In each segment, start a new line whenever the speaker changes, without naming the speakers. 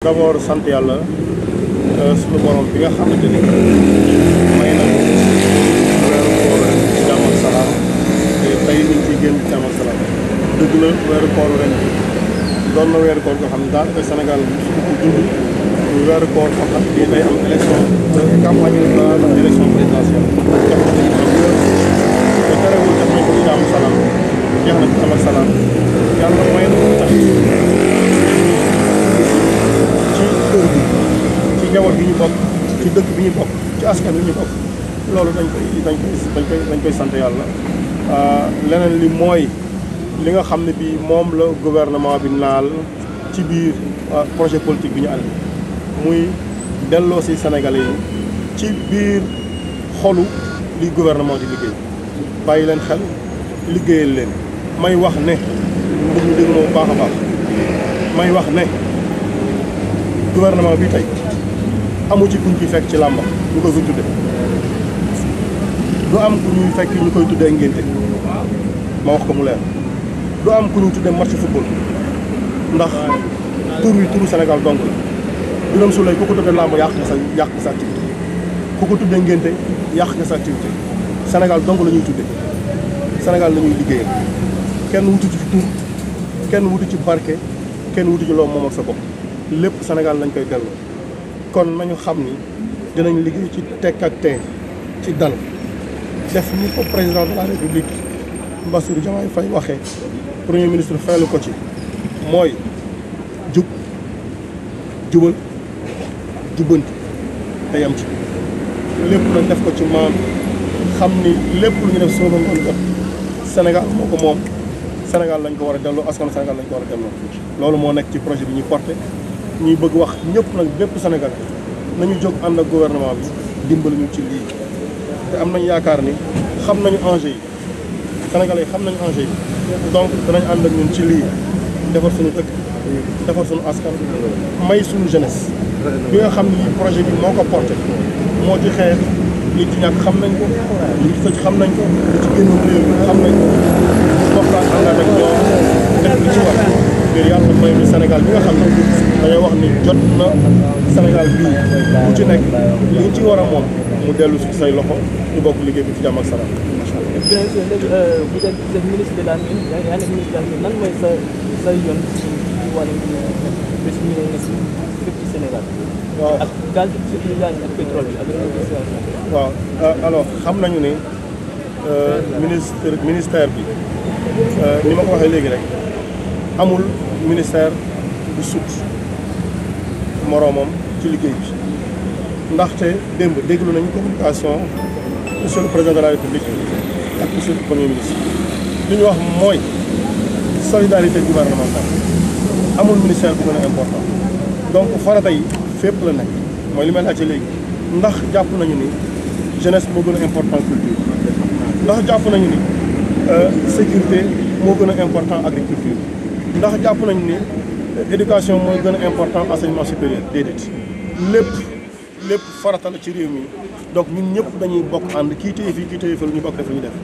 d'abord sant yàlla suñu borom bi nga xamante ni may na weeru koor ci jàmm ak salaam te tey ñu ngi ciy génn ci jàmm ak salaam dëgg la weeru koor ren bi doon na weeru koor nga xam ne daal Sénégal suñu ko dund muy weeru koor boo xam ne day am élection campagne élection présidentielle te terewul def nañ ko ci jàmm salaam jeex na ci jàmm ak salaam yàlla may na ko tax ci njaboot gi ñu bokk ci dëkk bi ñu bokk ci askan bi ñu bokk loolu dañ koy sant yàlla leneen li mooy li nga xam ne bii moom la gouvernement bi naal ci biir projet politique bi ñu ànd muy delloo si Sénégalais yi ci biir xolu li gouvernement di liggéey bàyyi leen xel liggéeyal leen may wax ne mbir mi dégg moom baax a baax may wax ne gouvernement bi tey amu ci kuñ ci fekk ci làmba ñu koy tudde du am ku ñuy fekk ñu koy tuddee ngénte ma wax ko mu leer du am ku ñuy tuddee match football ndax tur wi turu Sénégal donc la Birame Souleye ku ko tuddee làmba yàq nga sa activité ku ko tuddee ngénte yàq nga sa activité Sénégal donc la ñuy tuddee Sénégal la ñuy liggéeyal kenn wutu ci tur kenn wutu ci barke kenn wutu ci loo moom ak sa bopp lépp Sénégal lañ koy delloo kon nañu xam ni dinañ liggéey ci tekk ak tey ci dal def ni ko président de la république Bassirou Diomaye Faye waxee premier ministre faylu ko ci mooy jub jubal jubbanti te yam ci lépp nañ def ko ci maam xam ni lépp lu ñu def soo ko ngoon jot Sénégal moo ko moom Sénégal lañ ko war a delloo askan Sénégal lañ ko war a delloo loolu moo nekk ci projet bi ñuy porté ñuy bëgg wax ñëpp nag bépp Sénégal nañu jóg ànd ak gouvernement bi dimbali ñu ci lii te am nañ yaakaar ni xam nañu enjeu yi Sénégalais yi xam nañu enjeu yi donc danañ ànd ak ñun ci lii defar suñu dëkk defar suñu askan may suñu jeunesse bi nga xam ni lii projet bi moo ko porté moo ci xeex li ci ñàkk xam nañ ko li ci sëcc xam nañ ko li ci génn réew mi xam nañ ko waxtaan àndaat ak ñoom def li ci war ngir yàlla may ñu Sénégal bi nga xam ne dañoo wax ni jot na Sénégal bii ku ci nekk li ñu ci war a moom mu dellu si say loxo ñu bokk liggéey bi ci jàmm ak salaam.
bien sûr vous êtes ministre de la mine yaa nekk ministre de la mine lan mooy sa yoon ci wàllum bés mi nekk fépp ci Sénégal.
waaw
ak gaz bi surtout ak pétrole bi ak
waaw alors xam nañu ne ministère bi ni ma ko waxee léegi rek amul ministère bu sut moroomam ci liggéey bi ndaxte démb déglu nañu communication monsieur le président de la république ak monsieur le premier ministre li ñu wax mooy solidarité gouvernementale amul ministère bu gën a important donc farata yi fépp la nekk mooy li may laajte léegi ndax jàpp nañu ni jeunesse moo gën a important culture ndax jàpp nañu ni sécurité moo gën a important agriculture ndax jàpp nañu ni éducation mooy gën a important enseignement supérieur déedéet lépp farata la ci réew mi donc ñun ñëpp dañuy bokk ànd kii téye fii kii téye fii lu ñu bokk def lu ñu def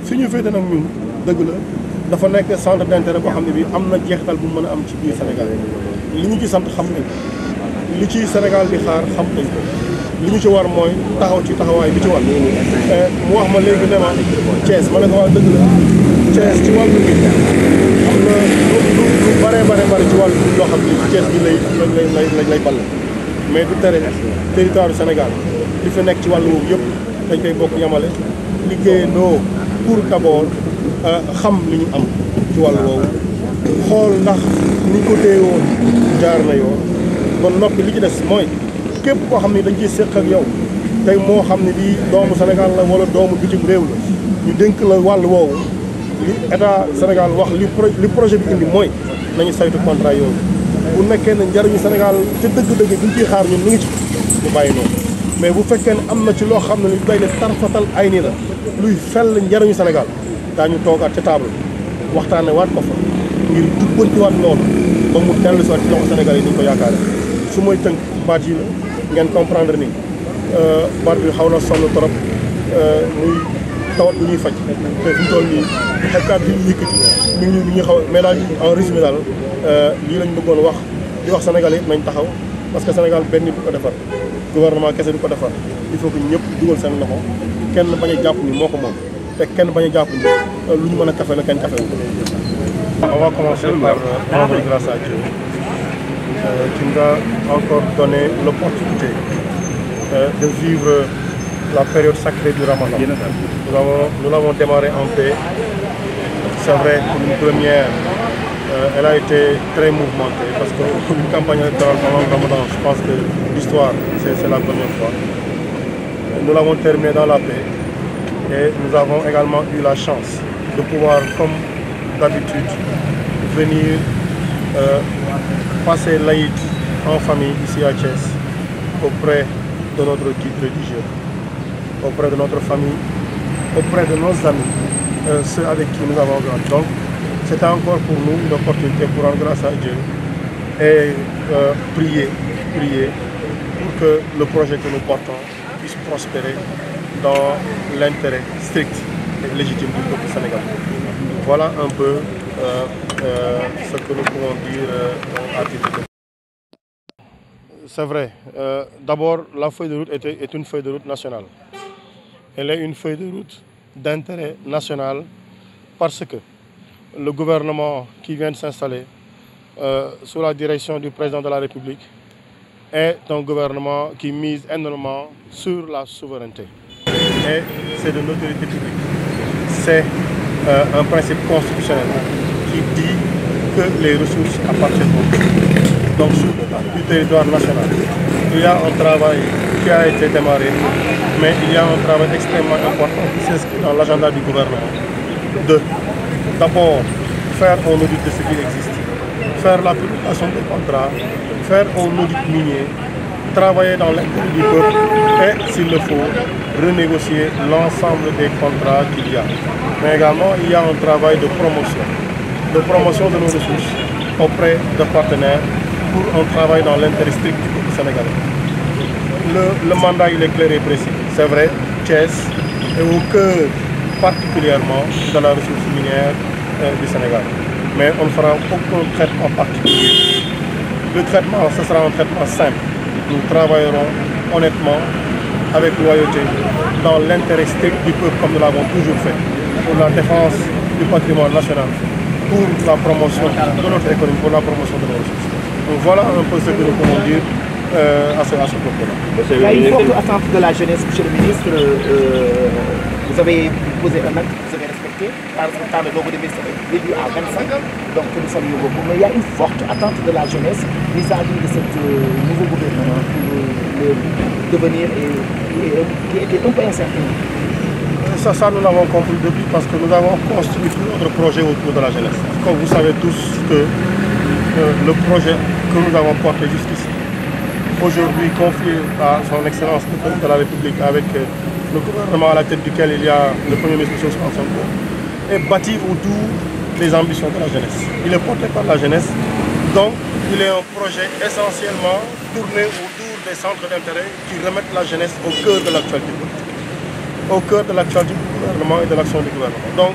fi ñu féete nag ñun dëgg la dafa nekk centre d'intérêt boo xam ne bii am na jeexital bu mën a am ci biir Sénégal li ñu ci sant xam nañ li ci Sénégal di xaar xam nañ ko li ñu ci war mooy taxaw ci taxawaay bi ci war mu wax ma léegi ne ma Thiès ma ne ko waa dëgg la Thiès ci wàllu bi am na lu bare ci wàllu loo xam ne Thiès bi lay ball mais du tere territoire du Sénégal li fi nekk ci wàllu boobu yëpp dañ koy bokk yamale liggéeyandoo pour d'abord xam li ñu am ci wàllu woowu xool ndax ni ko téye woon jaar na yoon kon noppi li ci des mooy képp koo xam ne dañ ciy séq ak yow tey moo xam ne bii doomu Sénégal la wala doomu bitim réew la ñu dénk la wàll woowu li état Sénégal wax li projet bi indi mooy nañu saytu contrat yooyu bu nekkee ne njariñu Sénégal ca dëgg-dëgg bi ñu ciy xaar ñun ñu ngi ci ñu bàyyi noonu mais bu fekkee ne am na ci loo xam ne lu day ne tarfatal ay nii la luy fell njariñu Sénégal daañu toogaat ca table waxtaane waat ko fa ngir jubbantiwaat loolu ba mu dellu si waat ci loxo Sénégal yi ni ñu ko yaakaare su mooy tënk baat yi la ngeen comprendre ni baat bi xaw na sonn trop muy tawat bu ñuy faj te fi mu toll nii xekkaat bi ñu yëkkati mi ngi xaw mais daal en résumé daal lii lañ bëggoon wax di wax Sénégal yi nañ taxaw parce que Sénégal benn nit du ko defar gouvernement kese du ko defar il faut que ñëpp dugal seen loxo kenn bañ a jàpp ni moo ko moom te kenn bañ a jàpp ni lu ñu mën a kafe la kenn kafe wu. On va commencer par rendre grâce à Dieu qui nous a encore donné l'opportunité de vivre la période sacrée du Ramadan. Nous l'avons démarré en paix. C'est vrai, pour une première, elle a été très mouvementée parce qu'une campagne électorale pendant le Ramadan, je pense que l'histoire, c'est la première fois. Nous l'avons terminé dans la paix et nous avons également eu la chance de pouvoir, comme d'habitude, venir passer l'Aïd en famille ici à Thiès auprès de notre guide religieux, auprès de notre famille, auprès de nos amis, ceux avec qui nous avons grandi. Donc, c'était encore pour nous une opportunité pour rendre grâce à Dieu et prier pour que le projet que nous portons puisse prospérer dans l'intérêt strict et légitime du peuple sénégalais. Voilà un peu ce que nous pouvons dire à titre de... C'est vrai. D'abord, la feuille de route est une feuille de route nationale. Elle est une feuille de route d'intérêt national parce que le gouvernement qui vient de s'installer sous la direction du président de la République est un gouvernement qui mise énormément sur la souveraineté. Et c'est de l'autorité publique. C'est un principe constitutionnel qui dit que les ressources appartiennent au peuple. Donc sur le plan du territoire national, il y a un travail qui a été démarré, mais il y a un travail extrêmement important qui s'inscrit dans l'agenda du gouvernement. D'abord, faire un audit de ce qui existe, faire la publication des contrats, faire un audit minier, travailler dans l'intérêt du peuple et, s'il le faut, renégocier l'ensemble des contrats qu'il y a. Mais également, il y a un travail de promotion de nos ressources auprès de partenaires pour un travail dans l'intérêt strict du peuple sénégalais. Le mandat, il est clair et précis. C'est vrai, Thiès est au cœur particulièrement de la ressource minière du Sénégal. Mais on ne fera aucun traitement particulier. Le traitement, ce sera un traitement simple. Nous travaillerons honnêtement, avec loyauté, dans l'intérêt strict du peuple comme nous l'avons toujours fait, pour la défense du patrimoine national, pour la promotion de notre économie, pour la promotion de nos ressources. Donc voilà un peu ce que nous pouvons dire à ce propos-là.
Il y a une forte attente de la jeunesse, monsieur le ministre. Vous avez posé un acte, vous avez respecté. Par le logo de ministre réduit à 25, donc nous saluons beaucoup. Mais il y a une forte attente de la jeunesse vis-à-vis de ce nouveau gouvernement pour le devenir et qui était un peu incertain.
Ça, nous l'avons compris depuis parce que nous avons construit tout notre projet autour de la jeunesse. Comme vous savez tous que le projet que nous avons porté jusqu'ici, aujourd'hui confié à son Excellence le Président de la République avec le gouvernement à la tête duquel il y a le Premier ministre Ousmane Sonko, est bâti autour des ambitions de la jeunesse. Il est porté par la jeunesse, donc il est un projet essentiellement tourné autour des centres d'intérêt qui remettent la jeunesse au cœur de l'actualité politique, au cœur de l'actualité du gouvernement et de l'action du gouvernement. Donc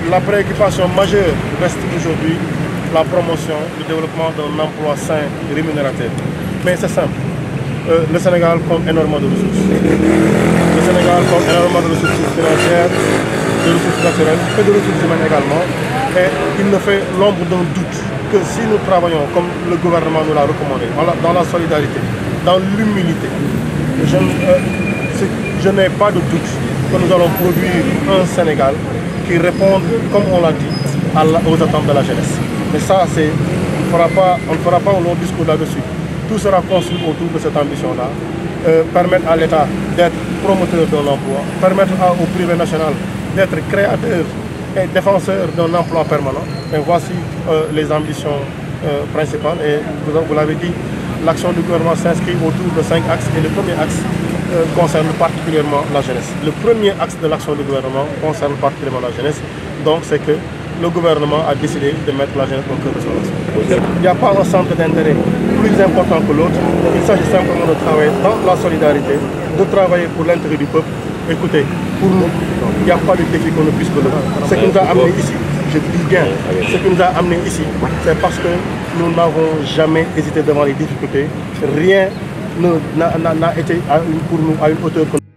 la préoccupation majeure reste aujourd'hui la promotion, le développement d'un emploi sain et rémunérateur. Mais c'est simple, le Sénégal compte énormément de ressources. Le Sénégal compte énormément de ressources financières, de ressources naturelles et de ressources humaines également. Et il ne fait l'ombre d'un doute que si nous travaillons comme le gouvernement nous l'a recommandé, dans la solidarité, dans l'humilité, je n'ai pas de doute que nous allons produire un Sénégal qui réponde, comme on l'a dit, aux attentes de la jeunesse. Mais ça, on ne fera pas un long discours là-dessus. Tout sera construit autour de cette ambition-là. Permettre à l'État d'être promoteur de l'emploi, permettre au privé national d'être créateur et défenseur d'un emploi permanent. Et voici les ambitions principales. Et vous l'avez dit, l'action du gouvernement s'inscrit autour de 5 axes. Et le premier axe concerne particulièrement la jeunesse. Le premier axe de l'action du gouvernement concerne particulièrement la jeunesse. Donc c'est que le gouvernement a décidé de mettre la jeunesse au cœur de son action. Il n'y a pas un centre d'intérêt plus important que l'autre. Il s'agit simplement de travailler dans la solidarité, de travailler pour l'intérêt du peuple. Écoutez, pour nous, il n'y a pas de défi qu'on ne puisse relever. Ce qui nous a amené ici, je dis bien, ce qui nous a amené ici, c'est parce que nous n'avons jamais hésité devant les difficultés. Rien n'a été pour nous à une hauteur que